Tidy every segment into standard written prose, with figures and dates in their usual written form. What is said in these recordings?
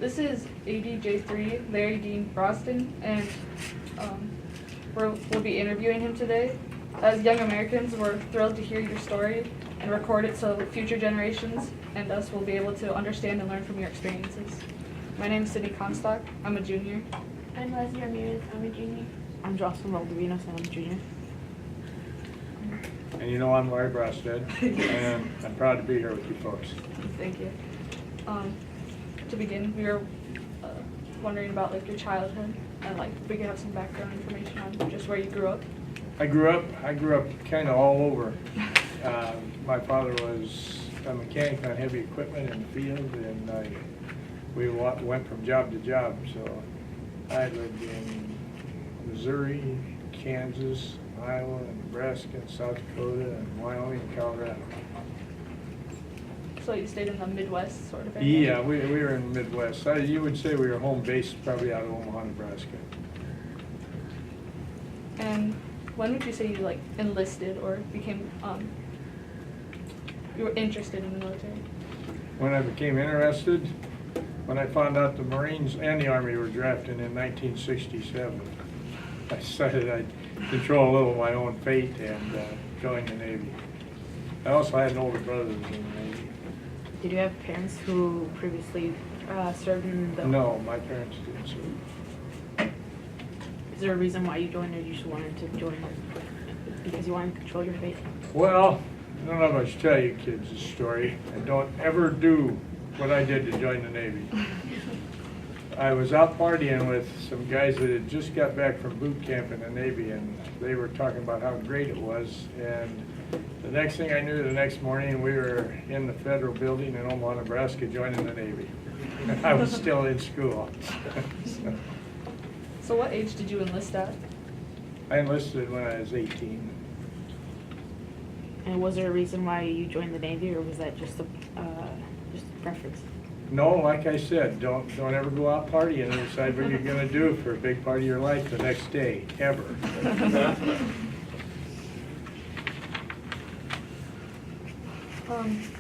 This is ADJ3, Larry Dean Brostad, and we'll be interviewing him today. As young Americans, we're thrilled to hear your story and record it so future generations and us will be able to understand and learn from your experiences. My name is Sydney Comstock. I'm a junior. I'm Leslie Ramirez. I'm a junior. I'm Jocelyn Valdovinos. I'm a junior. And you know I'm Larry Brostad, and I'm proud to be here with you folks. Thank you. To begin, we were wondering about like your childhood and like if we could have some background information on just where you grew up. I grew up kind of all over. My father was a mechanic on heavy equipment in the field, and we went from job to job. So I lived in Missouri, Kansas, Iowa, Nebraska, South Dakota, and Wyoming, and Colorado. So you stayed in the Midwest sort of area? Yeah, we were in the Midwest. You would say we were home based probably out of Omaha, Nebraska. And when would you say you like enlisted or became you were interested in the military? When I became interested, when I found out the Marines and the Army were drafting in 1967, I decided I'd control a little of my own fate and join the Navy. I also had an older brother who was in the Navy. Did you have parents who previously served in the... No, my parents didn't serve. Is there a reason why you joined, or you just wanted to join because you wanted to control your fate? Well, I don't know if I should tell you kids this story. And don't ever do what I did to join the Navy. I was out partying with some guys that had just got back from boot camp in the Navy, and they were talking about how great it was. And the next thing I knew, the next morning, we were in the federal building in Omaha, Nebraska, joining the Navy. I was still in school. So what age did you enlist at? I enlisted when I was 18. And was there a reason why you joined the Navy, or was that just a preference? No, like I said, don't ever go out partying and decide what you're going to do for a big part of your life the next day, ever.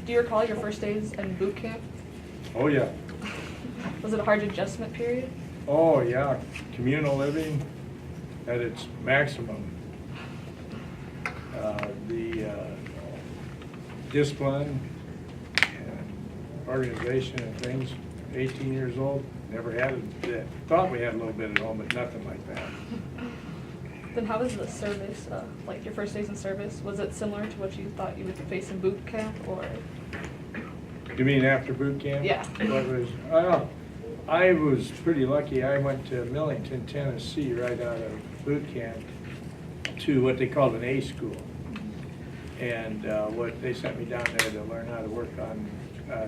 Do you recall your first days in boot camp? Oh, yeah. Was it a hard adjustment period? Oh, yeah. Communal living at its maximum. The discipline and organization and things, 18 years old, never had it. Thought we had a little bit at home, but nothing like that. Then how was the service, like your first days in service? Was it similar to what you thought you would face in boot camp, or? You mean after boot camp? Yeah. I was pretty lucky. I went to Millington, Tennessee, right out of boot camp to what they called an A school. And what they sent me down there to learn how to work on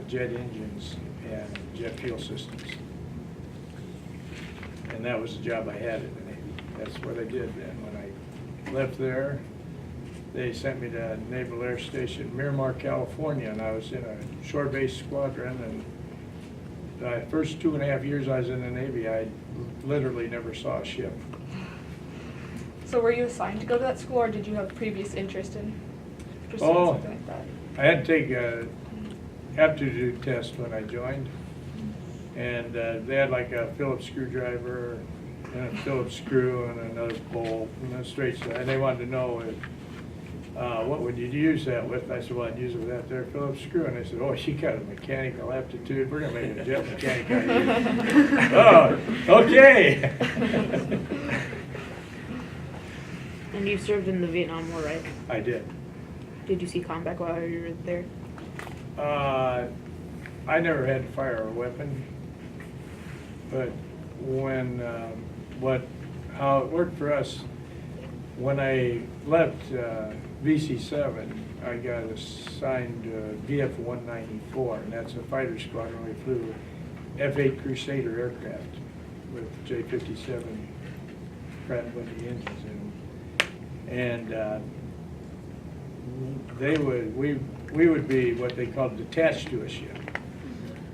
jet engines and jet fuel systems. And that was the job I had in the Navy. That's what I did then. When I left there, they sent me to Naval Air Station Miramar, California, and I was in a shore base squadron. And the first 2.5 years I was in the Navy, I literally never saw a ship. So were you assigned to go to that school, or did you have previous interest in pursuing something like that? I had to take a aptitude test when I joined, and they had like a Phillips screwdriver and a Phillips screw and another bolt and a straight side, and they wanted to know what would you use that with. I said, well, I'd use it with that there Phillips screw. And they said, oh, you got a mechanical aptitude, we're gonna make a jet mechanic out of you. Oh, okay. And you served in the Vietnam War, right? I did. Did you see combat while you were there? I never had to fire a weapon, but when how it worked for us, when I left VC7, I got assigned VF 194, and that's a fighter squadron. We flew F-8 Crusader aircraft with J-57 Pratt & Whitney engines in them. And we would be what they called detached to a ship.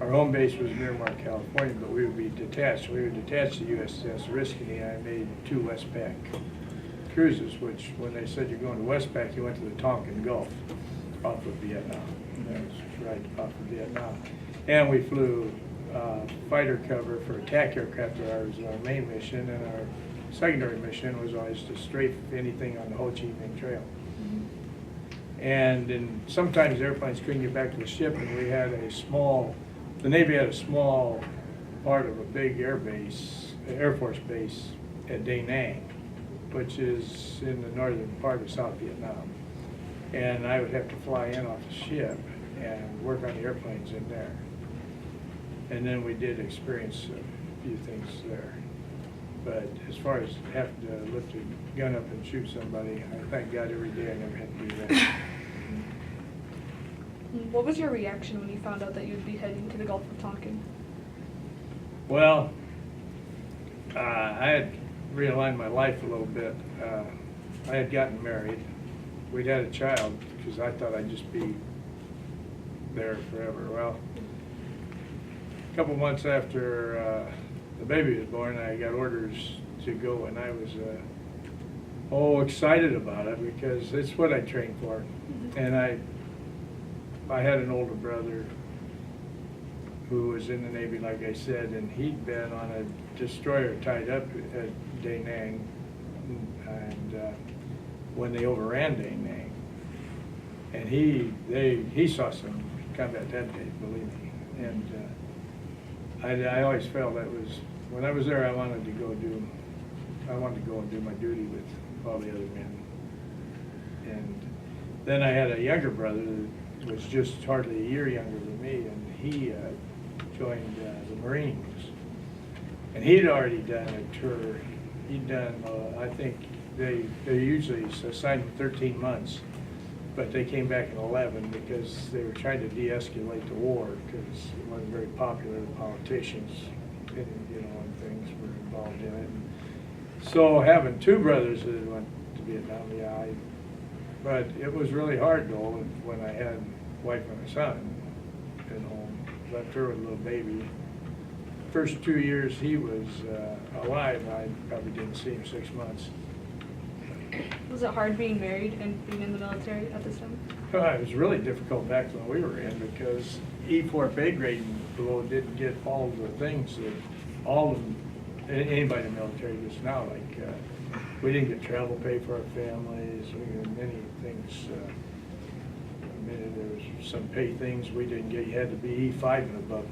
Our home base was Miramar, California, but we would be detached. We would detach the USS Oriskany. I made 2 Westpac cruises, which when they said you're going to Westpac, you went to the Tonkin Gulf off of Vietnam. That was right off of Vietnam. And we flew fighter cover for attack aircraft. That was our main mission, and our secondary mission was always to strafe anything on the Ho Chi Minh Trail. And sometimes airplanes couldn't get back to the ship, and we had the Navy had a small part of a big Air Force base at Da Nang, which is in the northern part of South Vietnam. And I would have to fly in off the ship and work on the airplanes in there. And then we did experience a few things there. But as far as having to lift a gun up and shoot somebody, I thank God every day I never had to do that. What was your reaction when you found out that you would be heading to the Gulf of Tonkin? Well, I had realigned my life a little bit. I had gotten married. We'd had a child because I thought I'd just be there forever. Well, a couple months after the baby was born, I got orders to go, and I was excited about it because it's what I trained for. And I had an older brother who was in the Navy, like I said, and he'd been on a destroyer tied up at Da Nang, and when they overran Da Nang, and he saw some combat that day, believe me. And I always felt that was, when I was there, I wanted to go and do my duty with all the other men. And then I had a younger brother that was just hardly a year younger than me, and he joined the Marines. And he'd already done a tour. He'd done, I think, they usually assigned him 13 months, but they came back in 11 because they were trying to de-escalate the war because it wasn't very popular. The politicians and things were involved in it. So having two brothers that went to Vietnam, but it was really hard though when I had a wife and a son at home. Left her with a little baby. First 2 years he was alive, I probably didn't see him 6 months. Was it hard being married and being in the military at this time? It was really difficult back when we were in because E4 pay grade and below didn't get all of the things that all of them, anybody in the military gets now. Like we didn't get travel pay for our families. We had many things. There was some pay things we didn't get. You had to be E5 and above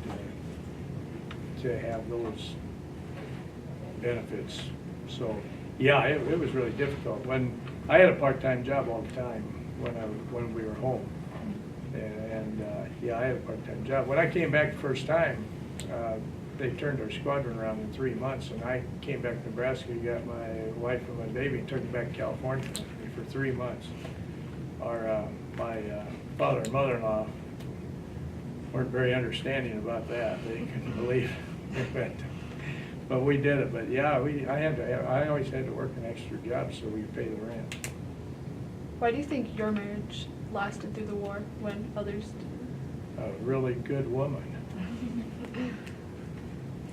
to have those benefits. So yeah, it was really difficult. When I had a part-time job all the time when we were home, and yeah, I had a part-time job. When I came back the first time, they turned our squadron around in 3 months, and I came back to Nebraska, got my wife and my baby, and took them back to California for 3 months. My father and mother-in-law weren't very understanding about that. They couldn't believe it. But we did it. But yeah, I always had to work an extra job so we could pay the rent. Why do you think your marriage lasted through the war when others didn't? A really good woman.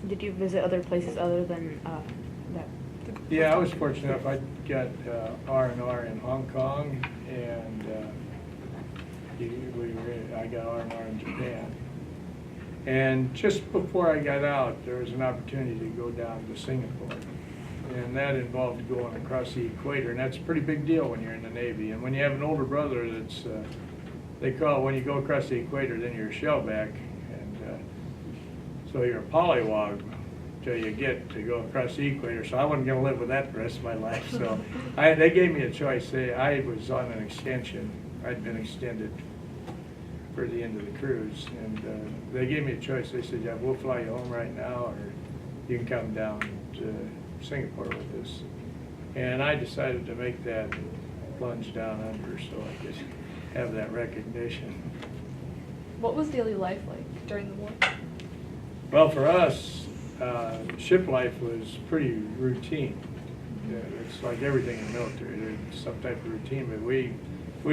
Did you visit other places other than that? Yeah, I was fortunate enough. I got R&R in Hong Kong, and I got R&R in Japan. And just before I got out, there was an opportunity to go down to Singapore. And that involved going across the equator, and that's a pretty big deal when you're in the Navy. And when you have an older brother, that's they call it, when you go across the equator, then you're a shellback. And so you're a polywog till you get to go across the equator. So I wasn't going to live with that the rest of my life. So they gave me a choice. I was on an extension. I'd been extended for the end of the cruise, and they gave me a choice. They said, yeah, we'll fly you home right now, or you can come down to Singapore with us. And I decided to make that plunge down under so I could have that recognition. What was daily life like during the war? Well, for us, ship life was pretty routine. Yeah, it's like everything in the military. There's some type of routine, but we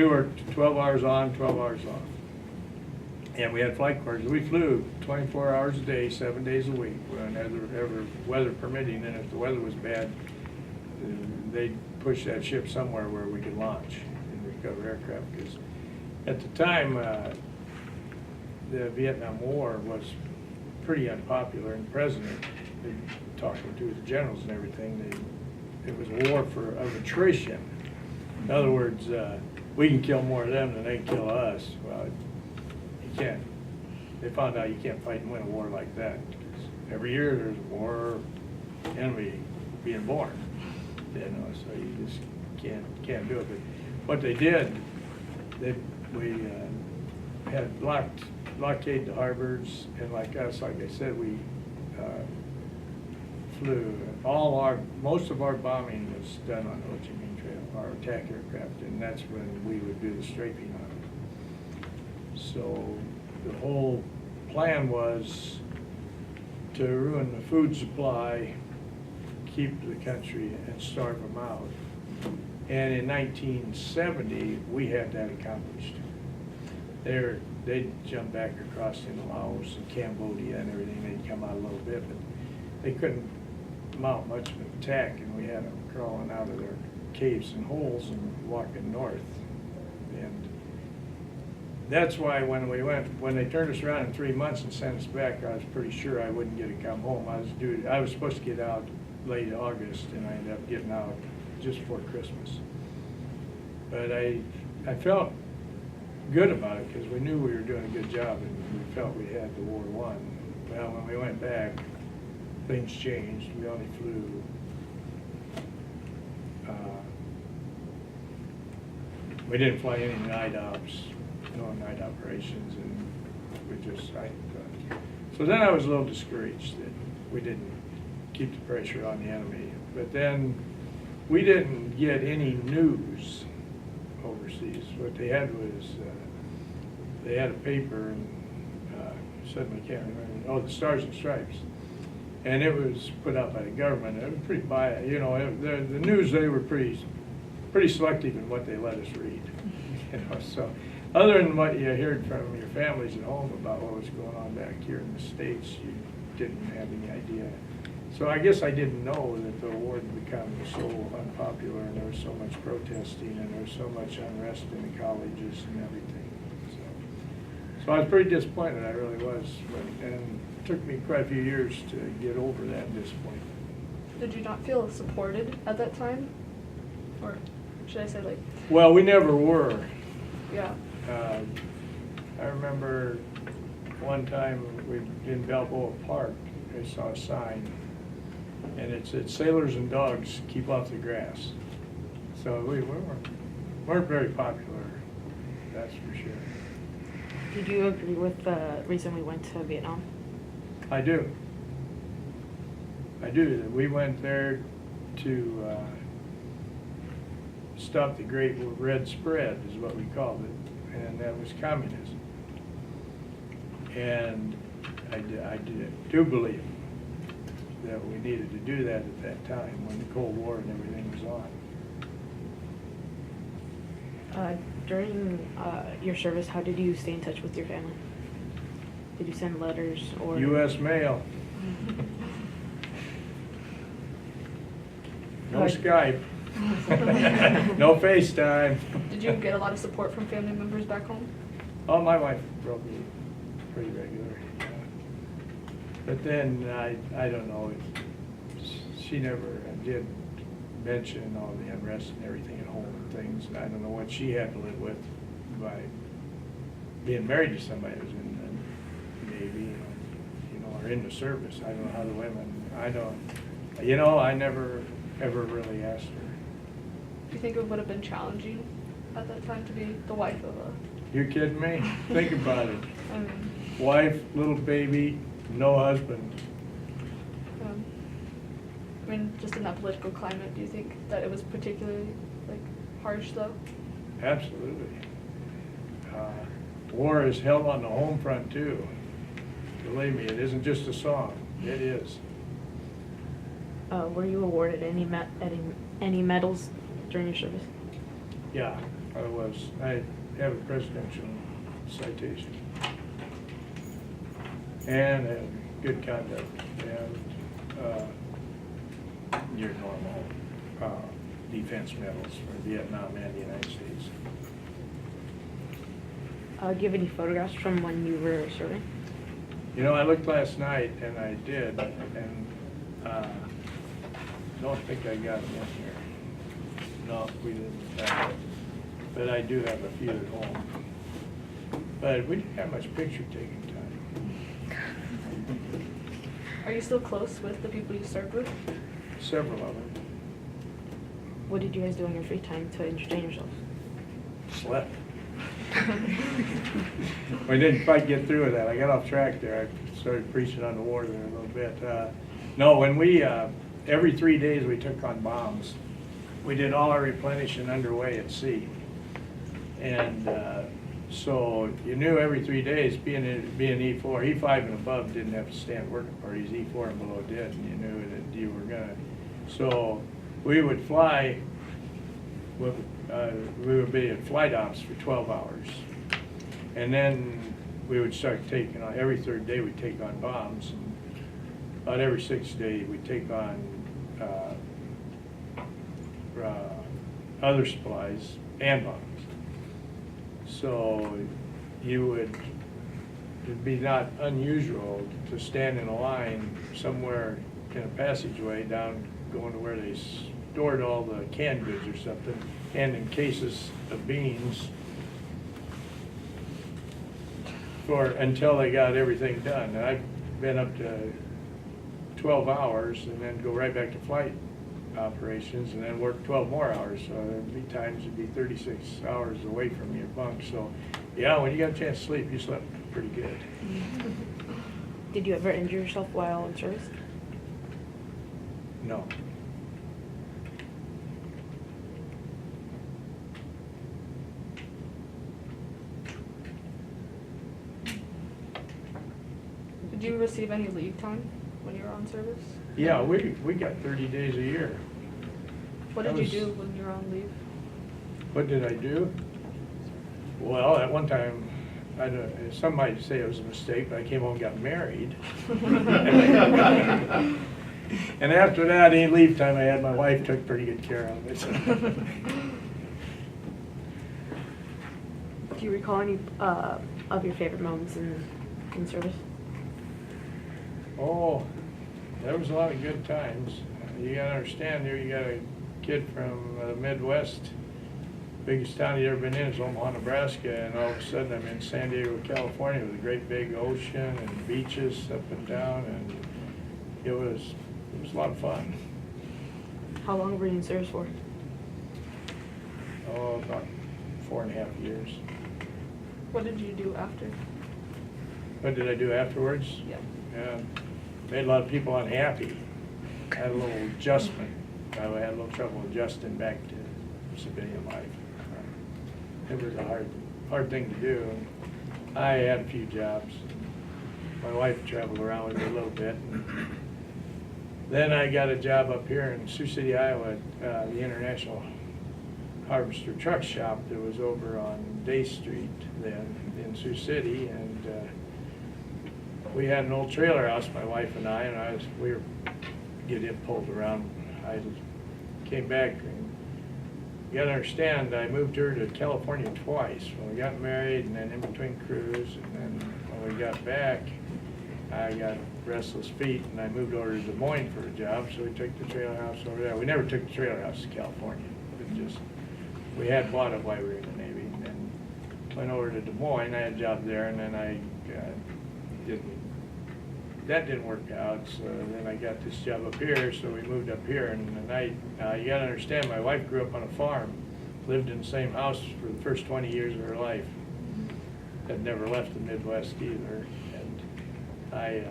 worked 12 hours on, 12 hours off. And we had flight quarters. We flew 24 hours a day, 7 days a week, whenever weather permitting. And if the weather was bad, they'd push that ship somewhere where we could launch and recover aircraft. Because at the time, the Vietnam War was pretty unpopular, and the president, they talking to his generals and everything, it was a war of attrition. In other words, we can kill more of them than they can kill us. Well, you can't. They found out you can't fight and win a war like that. 'Cause every year there's a war, enemy being born. You know, so you just can't do it. But what they did, we had blockade the harbors, and like us, like I said, we flew. Most of our bombing was done on the Ho Chi Minh Trail, our attack aircraft, and that's when we would do the strafing on it. So the whole plan was to ruin the food supply, keep the country, and starve them out. And in 1970, we had that accomplished. They'd jump back across into Laos and Cambodia and everything. They'd come out a little bit, but they couldn't mount much of an attack, and we had them crawling out of their caves and holes and walking north. And that's why when they turned us around in 3 months and sent us back, I was pretty sure I wouldn't get to come home. I was supposed to get out late August, and I ended up getting out just before Christmas. But I felt good about it because we knew we were doing a good job, and we felt we had the war won. Well, when we went back, things changed. We only flew we didn't fly any night ops, no night operations, and so then I was a little discouraged that we didn't keep the pressure on the enemy. But then we didn't get any news overseas. What they had was, they had a paper, and suddenly can't remember, the Stars and Stripes. And it was put out by the government. It was pretty biased, you know, the news, they were pretty selective in what they let us read. You know, so other than what you heard from your families at home about what was going on back here in the States, you didn't have any idea. So I guess I didn't know that the war had become so unpopular, and there was so much protesting, and there was so much unrest in the colleges and everything. So I was pretty disappointed, I really was. And it took me quite a few years to get over that disappointment. Did you not feel supported at that time? Or should I say like... Well, we never were. Yeah. I remember one time in Balboa Park, I saw a sign, and it said, "Sailors and dogs keep off the grass." So we weren't very popular, that's for sure. Did you agree with the reason we went to Vietnam? I do. We went there to stop the Great Red Spread, is what we called it, and that was communism. And I do believe that we needed to do that at that time when the Cold War and everything was on. During your service, how did you stay in touch with your family? Did you send letters or? U.S. mail. No Skype. No FaceTime. Did you get a lot of support from family members back home? Oh, my wife wrote me pretty regular. But then, I don't know, she never did mention all the unrest and everything at home and things. And I don't know what she had to live with by being married to somebody who's in the Navy, or in the service. I don't know how the women, I never ever really asked her. Do you think it would have been challenging at that time to be the wife of a... You kidding me? Think about it. I mean, Wife, little baby, no husband. Just in that political climate, do you think that it was particularly harsh though? Absolutely. War is hell on the home front too. Believe me, it isn't just a song. It is. Were you awarded any medals during your service? Yeah, I was. I have a presidential citation and good conduct and your normal defense medals for Vietnam and the United States. Do you have any photographs from when you were serving? You know, I looked last night, and I did, and don't think I got them in here. No, we didn't have it. But I do have a few at home. But we didn't have much picture taking time. Are you still close with the people you served with? Several of them. What did you guys do in your free time to entertain yourself? Slept. We didn't quite get through with that. I got off track there. I started preaching on the war there a little bit. No, when we, every 3 days we took on bombs. We did all our replenishing underway at sea. And so you knew every 3 days, being E4, E5 and above didn't have to stand working parties, E4 and below did, and you knew that you were gonna. So we would fly, we would be at flight ops for 12 hours. And then we would start taking on, every third day we'd take on bombs. About every 6th day we'd take on other supplies and bombs. So it'd be not unusual to stand in a line somewhere in a passageway down, going to where they stored all the canned goods or something, and in cases of beans until they got everything done. And I've been up to 12 hours and then go right back to flight operations and then work 12 more hours. So there'd be times it'd be 36 hours away from your bunk. So yeah, when you got a chance to sleep, you slept pretty good. Did you ever injure yourself while in service? No. Did you receive any leave time when you were on service? Yeah, we got 30 days a year. What did you do when you were on leave? What did I do? Well, at one time, some might say it was a mistake, but I came home and got married. And after that, any leave time I had, my wife took pretty good care of it. Do you recall any of your favorite moments in service? Oh, there was a lot of good times. You gotta understand here, you got a kid from the Midwest, biggest town he'd ever been in is Omaha, Nebraska, and all of a sudden I'm in San Diego, California with a great big ocean and beaches up and down, and it was a lot of fun. How long were you in service for? Oh, about 4.5 years. What did you do after? What did I do afterwards? Yeah. Yeah, made a lot of people unhappy. Had a little adjustment. I had a little trouble adjusting back to civilian life. It was a hard thing to do. I had a few jobs. My wife traveled around with me a little bit. And then I got a job up here in Sioux City, Iowa, at the International Harvester Truck Shop that was over on Day Street then in Sioux City. And we had an old trailer house, my wife and I, we were getting pulled around. I came back, and you gotta understand, I moved her to California twice. When we got married, and then in between crews, and then when we got back, I got restless feet, and I moved over to Des Moines for a job, so we took the trailer house over there. We never took the trailer house to California. We had bought it while we were in the Navy, and then went over to Des Moines. I had a job there, and then that didn't work out, so then I got this job up here, so we moved up here. And you gotta understand, my wife grew up on a farm, lived in the same house for the first 20 years of her life, had never left the Midwest either. And I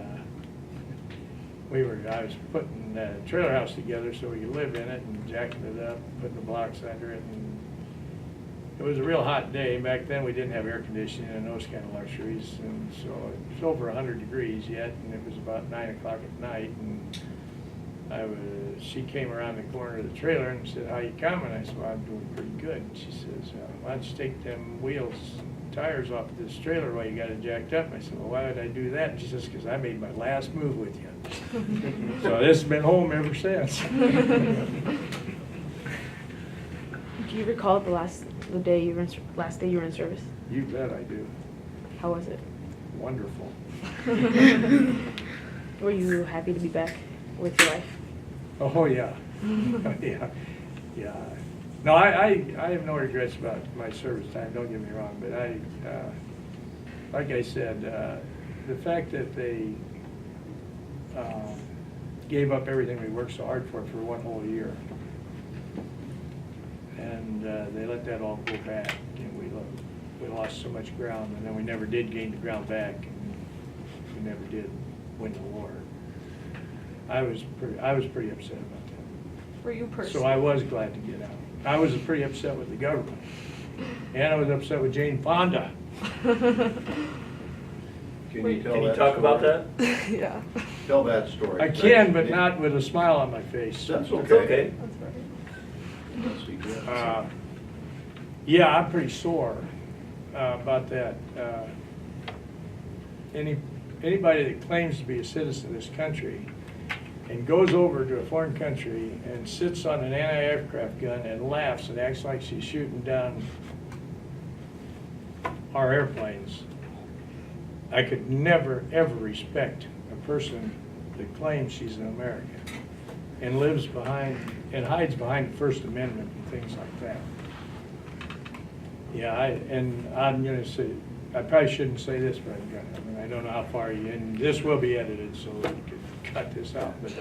was putting the trailer house together so we could live in it, and jacking it up, putting the blocks under it. And it was a real hot day. Back then we didn't have air conditioning and those kind of luxuries, and so it was over 100 degrees yet, and it was about 9 o'clock at night. And she came around the corner of the trailer and said, "How you coming?" I said, "Well, I'm doing pretty good." And she says, "Why don't you take them tires off this trailer while you got it jacked up?" And I said, "Well, why did I do that?" And she says, "Because I made my last move with you." So this has been home ever since. Do you recall the last day you were in service? You bet I do. How was it? wonderful. Were you happy to be back with your wife? Oh, yeah. Yeah, yeah. No, I have no regrets about my service time, don't get me wrong, but like I said, the fact that they gave up everything we worked so hard for 1 whole year, and they let that all go back, and we lost so much ground, and then we never did gain the ground back, and we never did win the war. I was pretty upset about that. Were you So personally? I was glad to get out. I was pretty upset with the government, and I was upset with Jane Fonda. Can Wait, you tell Can you that talk about story? that? Yeah. Tell that story. I can, but not with a smile on my face. That's It's okay. okay. That's right. Let's see, good. Yeah, I'm pretty sore about that. Anybody that claims to be a citizen of this country and goes over to a foreign country and sits on an anti-aircraft gun and laughs and acts like she's shooting down our airplanes, I could never, ever respect a person that claims she's an American and lives behind, and hides behind the First Amendment and things like that. Yeah, I'm gonna say, I probably shouldn't say this, but I'm gonna, I mean, I don't know how far you, and this will be edited, so you can cut this out, but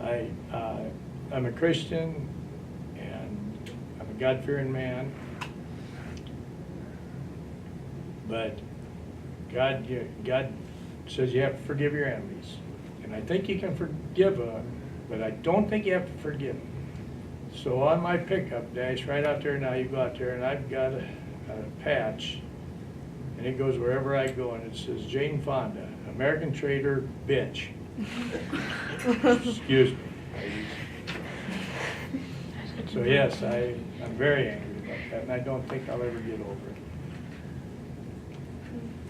I'm a Christian, and I'm a God-fearing man, but God says you have to forgive your enemies, and I think you can forgive them, but I don't think you have to forgive them. So on my pickup dash, right out there now, you go out there, and I've got a patch, and it goes wherever I go, and it says Jane Fonda, American traitor, bitch. Excuse me. So yes, I'm very angry about that, and I don't think I'll ever get over it.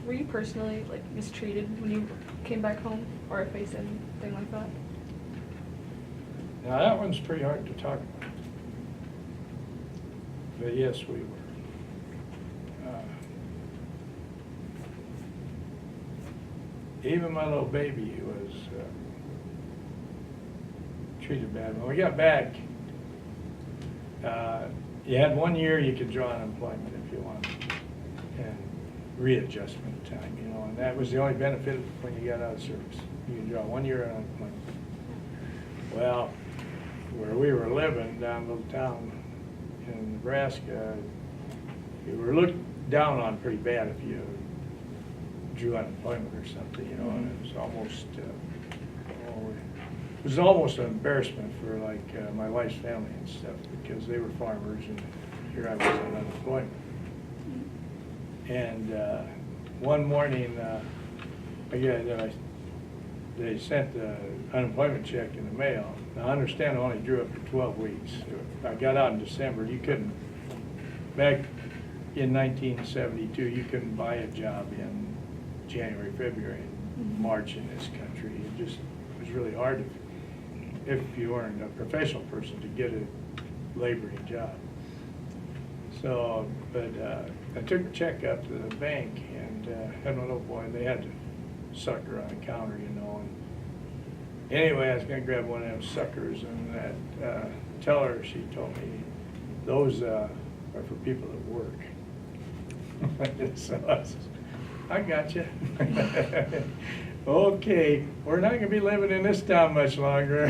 Were you personally like mistreated when you came back home, or faced anything like that? Now, that one's pretty hard to talk about. But yes, we were. Even my little baby was treated bad. When we got back, you had 1 year you could draw unemployment if you wanted, and readjustment time, you know, and that was the only benefit when you got out of service. You could draw 1 year unemployment. Well, where we were living down in a little town in Nebraska, we were looked down on pretty bad if you drew unemployment or something, you know, and it was almost an embarrassment for like my wife's family and stuff, because they were farmers and here I was on unemployment. And one morning, again, they sent the unemployment check in the mail. Now, I understand I only drew up for 12 weeks. I got out in December. You couldn't, back in 1972, you couldn't buy a job in January, February, and March in this country. It just was really hard if you weren't a professional person to get a laboring job. So, but I took a check up to the bank and had my little boy, they had to sucker on the counter, you know. And anyway, I was going to grab one of them suckers, and that teller, she told me, those are for people that work. So I got you. Okay, we're not going to be living in this town much longer.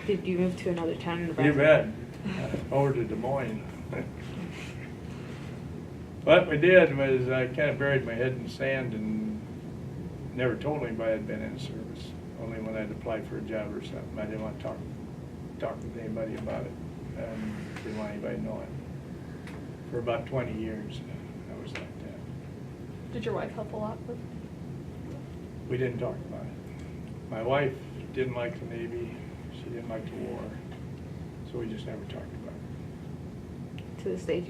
Did you move to another town in Nebraska? You bet. Over to Des Moines. What we did was I kind of buried my head in the sand and never told anybody I'd been in service. Only when I'd applied for a job or something. I didn't want to talk with anybody about it. Didn't want anybody to know it. For about 20 years, I was like that. Did your wife help a lot with? We didn't talk about it. My wife didn't like the Navy. She didn't like the war. So we just never talked about it. To this day,